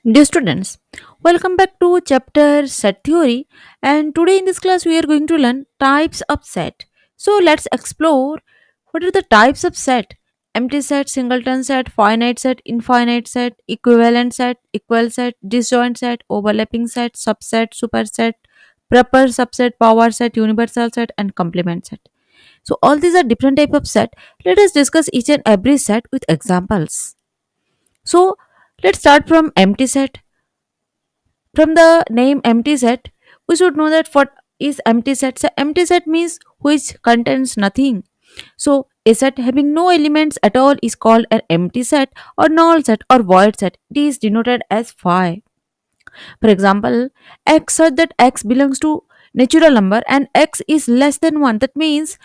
Dear students, welcome back to chapter set theory, and today in this class we are going to learn types of set. So let's explore what are the types of set: empty set, singleton set, finite set, infinite set, equivalent set, equal set, disjoint set, overlapping set, subset, superset, proper subset, power set, universal set, and complement set. So all these are different type of set. Let us discuss each and every set with examples. So let's start from empty set. From the name empty set, we should know that what is empty set. So empty set means which contains nothing. So a set having no elements at all is called an empty set or null set or void set. It is denoted as phi. For example, x such that x belongs to natural number and x is less than 1. That means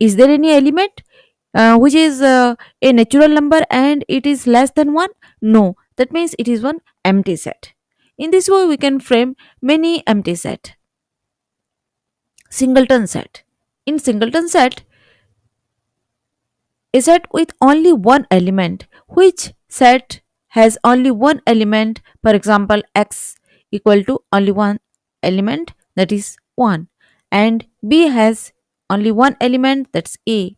is there any element which is a natural number and it is less than 1? No, that means it is one empty set. In this way we can frame many empty set. Singleton set. In singleton set, a set with only one element. Which set has only one element? For example, x equal to only one element, that is 1, and b has only one element, that's a.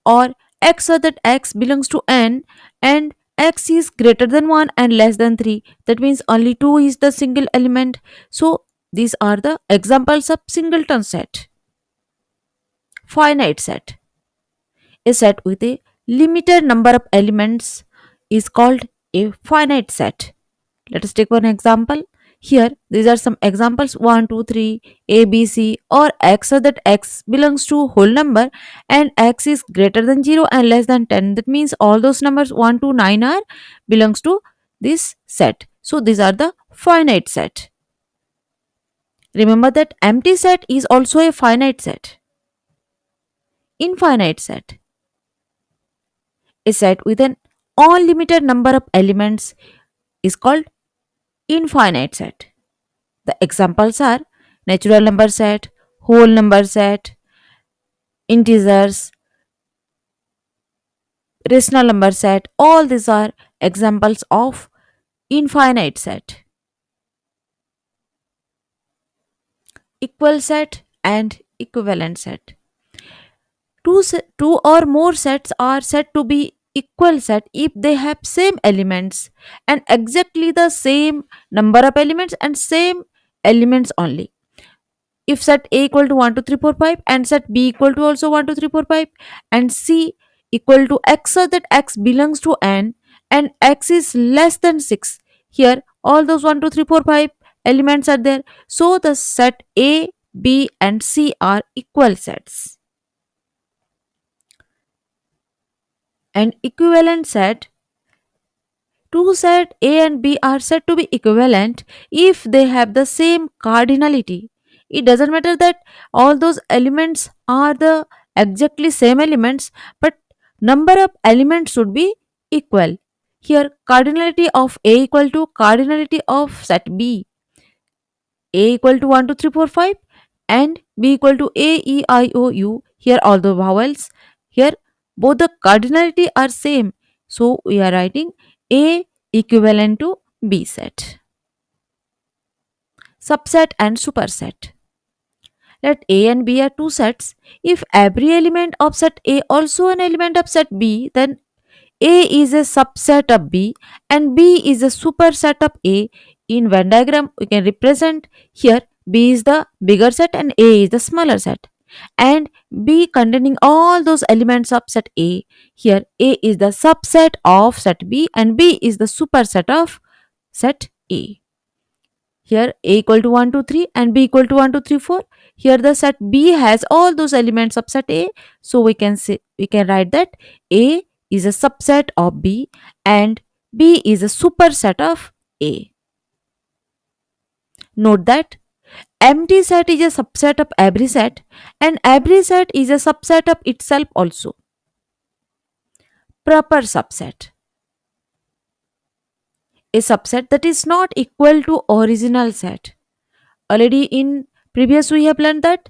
Or x so that x belongs to n and x is greater than 1 and less than 3, that means only 2 is the single element. So these are the examples of singleton set. Finite set. A set with a limited number of elements is called a finite set. Let us take one example. Here, these are some examples 1, 2, 3, A, B, C, or x so that x belongs to whole number and x is greater than 0 and less than 10. That means all those numbers 1 to 9 are belongs to this set. So these are the finite set. Remember that empty set is also a finite set. Infinite set. A set with an unlimited number of elements is called infinite set. The examples are natural number set, whole number set, integers, rational number set. All these are examples of infinite set. Equal set and equivalent set. Two or more sets are said to be equal set if they have same elements and exactly the same number of elements and same elements only. If set A equal to 1 2 3 4 5 and set B equal to also 1 2 3 4 5 and C equal to x so that x belongs to n and x is less than 6. Here all those 1 2 3 4 5 elements are there. So the set A, B and C are equal sets. And equivalent set, two set A and B are said to be equivalent if they have the same cardinality. It doesn't matter that all those elements are the exactly same elements, but number of elements should be equal. Here cardinality of A equal to cardinality of set B. A equal to 1 2 3 4 5 and B equal to A E I O U. Here all the vowels. Here both the cardinality are same. So we are writing A equivalent to B set. Subset and superset. Let A and B are two sets. If every element of set A also an element of set B, then A is a subset of B and B is a superset of A. In Venn diagram, we can represent here B is the bigger set and A is the smaller set. And B containing all those elements of set A. Here A is the subset of set B and B is the superset of set A. Here A equal to 1 2 3 and B equal to 1 2 3 4. Here the set B has all those elements of set A. So we can write that A is a subset of B and B is a superset of A. Note that empty set is a subset of every set and every set is a subset of itself also. Proper subset. A subset that is not equal to original set. Already in previous we have learned that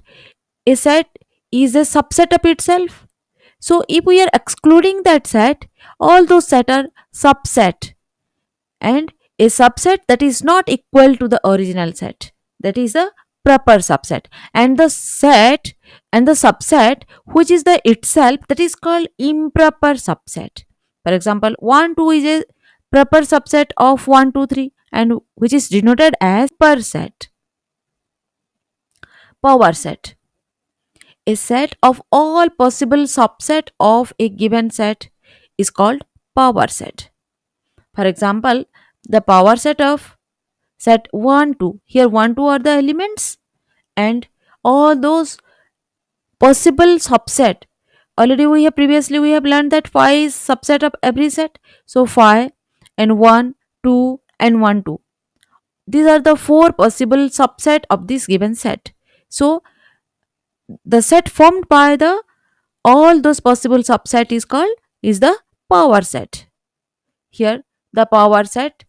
a set is a subset of itself. So if we are excluding that set, all those set are subset. And A subset that is not equal to the original set, that is a proper subset, and the set and the subset which is the itself, that is called improper subset. For example, 1 2 is a proper subset of 1 2 3, and which is denoted as per set. Power set, a set of all possible subset of a given set, is called power set. For example, the power set of set 1 2, here 1 2 are the elements, and all those possible subset, already we have learned that phi is subset of every set. So phi and 1 2 and 1 2, these are the four possible subset of this given set. So the set formed by the all those possible subset is called is the power set. Here the power set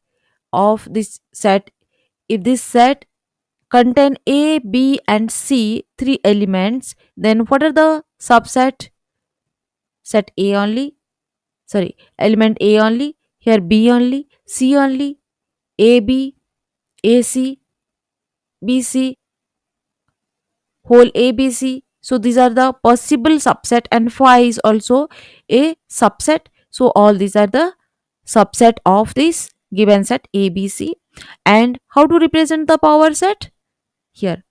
of this set, if this set contain A, B, and C, three elements, then what are the subset? Set A only, sorry, element A only, here B only, C only, AB, AC, BC, whole ABC. So these are the possible subset, and phi is also a subset. So all these are the subset of this given set ABC. And how to represent the power set? Here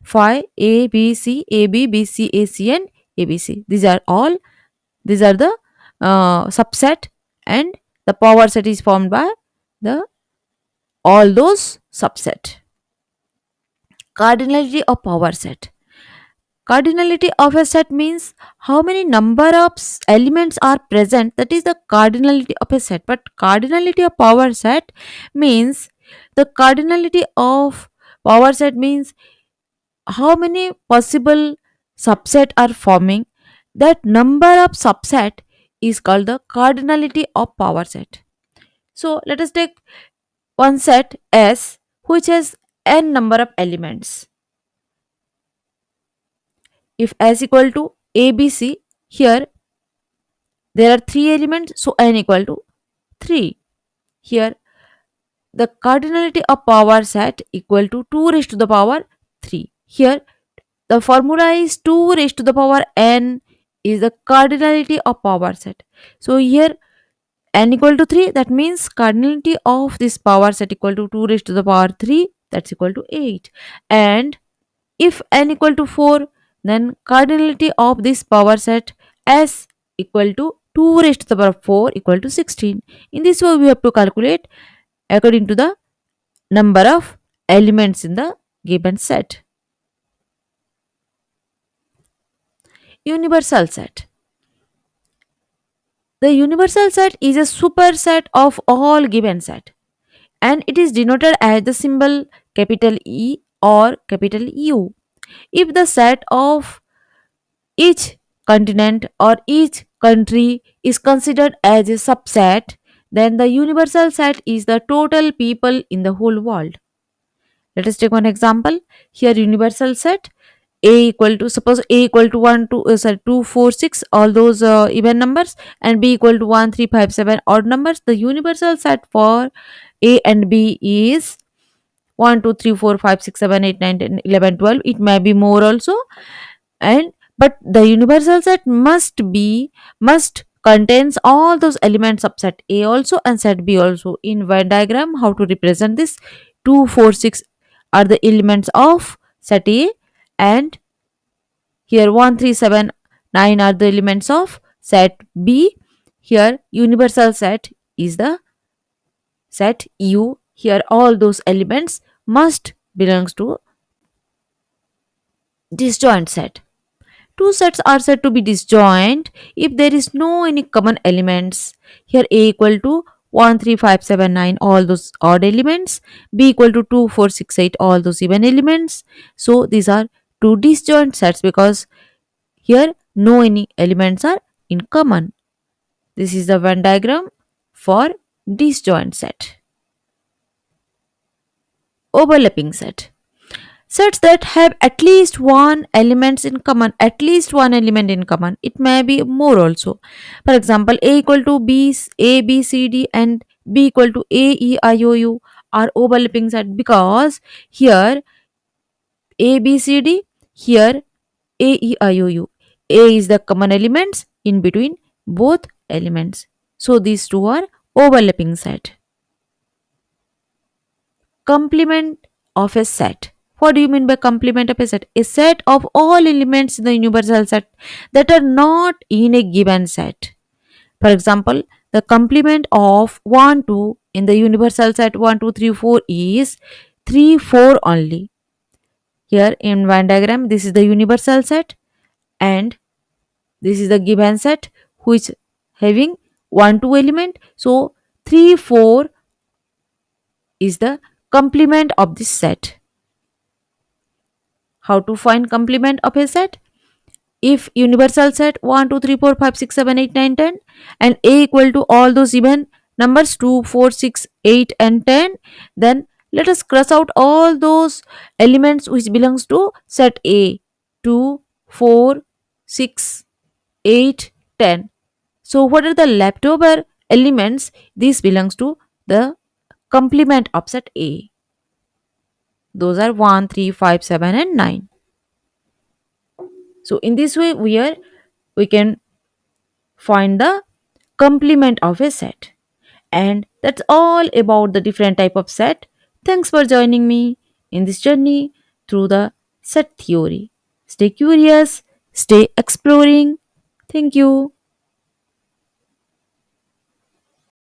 phi A B C A B B C A C and ABC. These are the subset, and the power set is formed by the all those subset. Cardinality of power set. Cardinality of a set means how many number of elements are present. That is the cardinality of a set. But cardinality of power set means the cardinality of power set means how many possible subset are forming. That number of subset is called the cardinality of power set. So let us take one set S which has n number of elements. If S equal to ABC, here there are three elements, so n equal to 3. Here the cardinality of power set equal to 2 raised to the power 3. Here the formula is 2 raised to the power n is the cardinality of power set. So here n equal to 3, that means cardinality of this power set equal to 2 raised to the power 3, that's equal to 8. And if n equal to 4, then cardinality of this power set S equal to 2 raised to the power 4 equal to 16. In this way we have to calculate according to the number of elements in the given set. Universal set. The universal set is a superset of all given set, and it is denoted as the symbol capital E or capital U. If the set of each continent or each country is considered as a subset, then the universal set is the total people in the whole world. Let us take one example. Here universal set a equal to, suppose a equal to 1 2 sorry 2 4 6, all those even numbers, and b equal to 1 3 5 7 odd numbers. The universal set for a and b is 1 2 3 4 5 6 7 8 9 10 11 12. It may be more also, and but the universal set must contains all those elements of set A also and set B also. In Venn diagram, how to represent this? 2 4 6 are the elements of set A, and here 1 3 7 9 are the elements of set B. Here universal set is the set U. Here all those elements must belongs to disjoint set. Two sets are said to be disjoint if there is no any common elements. Here A equal to 1 3 5 7 9, all those odd elements, B equal to 2 4 6 8, all those even elements. So these are two disjoint sets because here no any elements are in common. This is the Venn diagram for disjoint set. Overlapping set. Sets that have at least one element in common, it may be more also. For example, a equal to b, a b c d and B equal to A, E, I, O, U are overlapping set because here A, B, C, D, here A, E, I, O, U. A is the common elements in between both elements. So these two are overlapping set. Complement of a set. What do you mean by complement of a set? A set of all elements in the universal set that are not in a given set. For example, the complement of 1, 2 in the universal set 1, 2, 3, 4 is 3, 4 only. Here in Venn diagram, this is the universal set and this is the given set which having 1, 2 element. So 3, 4 is the complement of this set. How to find complement of a set? If universal set 1, 2, 3, 4, 5, 6, 7, 8, 9, 10, and A equal to all those even numbers 2, 4, 6, 8, and 10, then let us cross out all those elements which belongs to set A 2, 4, 6, 8, 10. So what are the leftover elements? This belongs to the complement of set A. Those are 1, 3, 5, 7, and 9. So in this way we can find the complement of a set. And that's all about the different type of set. Thanks for joining me in this journey through the set theory. Stay curious, stay exploring. Thank you.